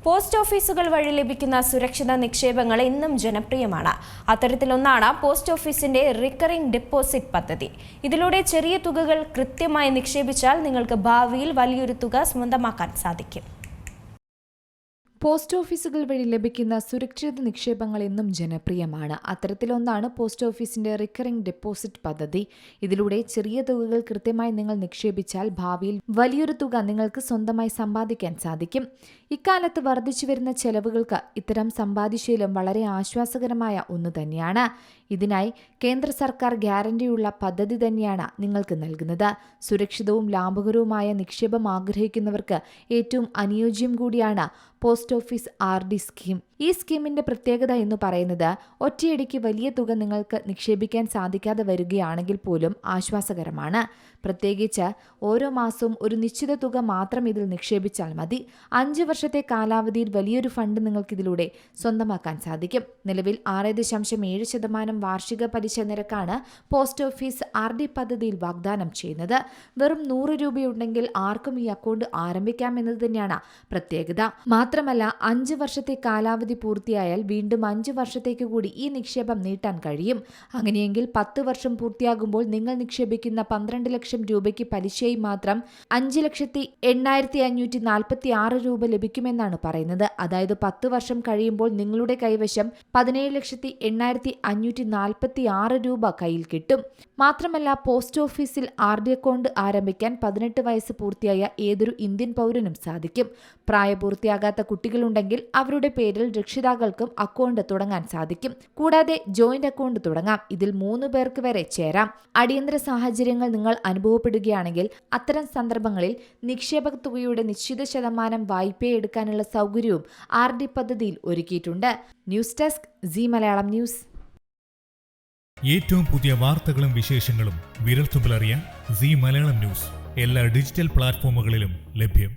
Post ഓഫീസുകൾ വഴി ലഭിക്കുന്ന സുരക്ഷിത നിക്ഷേപങ്ങൾ ഇന്നും ജനപ്രിയമാണ്. അത്തരത്തിലൊന്നാണ് പോസ്റ്റ് ഓഫീസിന്റെ റിക്കറിംഗ് ഡെപ്പോസിറ്റ് പദ്ധതി. ഇതിലൂടെ ചെറിയ തുകകൾ കൃത്യമായി നിക്ഷേപിച്ചാൽ നിങ്ങൾക്ക് ഭാവിയിൽ വലിയൊരു തുക സ്വന്തമാക്കാൻ സാധിക്കും. പോസ്റ്റ് ഓഫീസുകൾ വഴി ലഭിക്കുന്ന സുരക്ഷിത നിക്ഷേപങ്ങൾ എന്നും ജനപ്രിയമാണ്. അത്തരത്തിലൊന്നാണ് പോസ്റ്റ് ഓഫീസിന്റെ റിക്കറിംഗ് ഡെപ്പോസിറ്റ് പദ്ധതി. ഇതിലൂടെ ചെറിയ തുകകൾ കൃത്യമായി നിങ്ങൾ നിക്ഷേപിച്ചാൽ ഭാവിയിൽ വലിയൊരു തുക നിങ്ങൾക്ക് സ്വന്തമായി സമ്പാദിക്കാൻ സാധിക്കും. ഇക്കാലത്ത് വർദ്ധിച്ചുവരുന്ന ചെലവുകൾക്ക് ഇത്തരം സമ്പാദ്യശീലം വളരെ ആശ്വാസകരമായ ഒന്ന് തന്നെയാണ്. ഇതിനായി കേന്ദ്ര സർക്കാർ ഗ്യാരണ്ടിയുള്ള പദ്ധതി തന്നെയാണ് നിങ്ങൾക്ക് നൽകുന്നത്. സുരക്ഷിതവും ലാഭകരവുമായ നിക്ഷേപം ആഗ്രഹിക്കുന്നവർക്ക് ഏറ്റവും അനുയോജ്യം കൂടിയാണ് പോസ്റ്റ് ഓഫീസ് RD സ്കീം. ഈ സ്കീമിന്റെ പ്രത്യേകത എന്ന് പറയുന്നത് ഒറ്റയടിക്ക് വലിയ തുക നിങ്ങൾക്ക് നിക്ഷേപിക്കാൻ സാധിക്കാതെ വരികയാണെങ്കിൽ പോലും ആശ്വാസകരമാണ്. പ്രത്യേകിച്ച് ഓരോ മാസവും ഒരു നിശ്ചിത തുക മാത്രം ഇതിൽ നിക്ഷേപിച്ചാൽ മതി. 5 വർഷത്തെ കാലാവധിയിൽ വലിയൊരു ഫണ്ട് നിങ്ങൾക്ക് ഇതിലൂടെ സ്വന്തമാക്കാൻ സാധിക്കും. നിലവിൽ 6.7% വാർഷിക പലിശ നിരക്കാണ് പോസ്റ്റ് ഓഫീസ് RD പദ്ധതിയിൽ വാഗ്ദാനം ചെയ്യുന്നത്. വെറും 100 രൂപയുണ്ടെങ്കിൽ ആർക്കും ഈ അക്കൗണ്ട് ആരംഭിക്കാമെന്നത് തന്നെയാണ് പ്രത്യേകത. മാത്രമല്ല 5 വർഷത്തെ കാലാവധി പൂർത്തിയായാൽ വീണ്ടും 5 വർഷത്തേക്ക് കൂടി ഈ നിക്ഷേപം നീട്ടാൻ കഴിയും. അങ്ങനെയെങ്കിൽ 10 വർഷം പൂർത്തിയാകുമ്പോൾ നിങ്ങൾ നിക്ഷേപിക്കുന്ന 12 ലക്ഷം രൂപയ്ക്ക് പലിശയായി മാത്രം 5,08,546 രൂപ ലഭിക്കുമെന്നാണ് പറയുന്നത്. അതായത് 10 വർഷം കഴിയുമ്പോൾ നിങ്ങളുടെ കൈവശം 17,08,546 രൂപ കയ്യിൽ കിട്ടും. മാത്രമല്ല പോസ്റ്റ് ഓഫീസിൽ RD അക്കൗണ്ട് ആരംഭിക്കാൻ 18 വയസ്സ് പൂർത്തിയായ ഏതൊരു ഇന്ത്യൻ പൗരനും സാധിക്കും. പ്രായപൂർത്തിയാകാത്ത കുട്ടികളുണ്ടെങ്കിൽ അവരുടെ പേരിൽ രക്ഷിതാക്കൾക്കും അക്കൗണ്ട് തുടങ്ങാൻ സാധിക്കും. കൂടാതെ ജോയിന്റ് അക്കൗണ്ട് തുടങ്ങാം. ഇതിൽ 3 പേർക്ക് വരെ ചേരാം. അടിയന്തര സാഹചര്യങ്ങൾ നിങ്ങൾ അനുഭവപ്പെടുകയാണെങ്കിൽ അത്തരം സന്ദർഭങ്ങളിൽ നിക്ഷേപ തുകയുടെ നിശ്ചിത ശതമാനം വായ്പയെടുക്കാനുള്ള സൗകര്യവും RD പദ്ധതിയിൽ ഒരുക്കിയിട്ടുണ്ട്. News desk Zee Malayalam news. ഏറ്റവും പുതിയ വാർത്തകളും വിശേഷങ്ങളും വിരൽത്തുമ്പിലറിയാൻ സീ മലയാളം ന്യൂസ് എല്ലാ ഡിജിറ്റൽ പ്ലാറ്റ്ഫോമുകളിലും ലഭ്യം.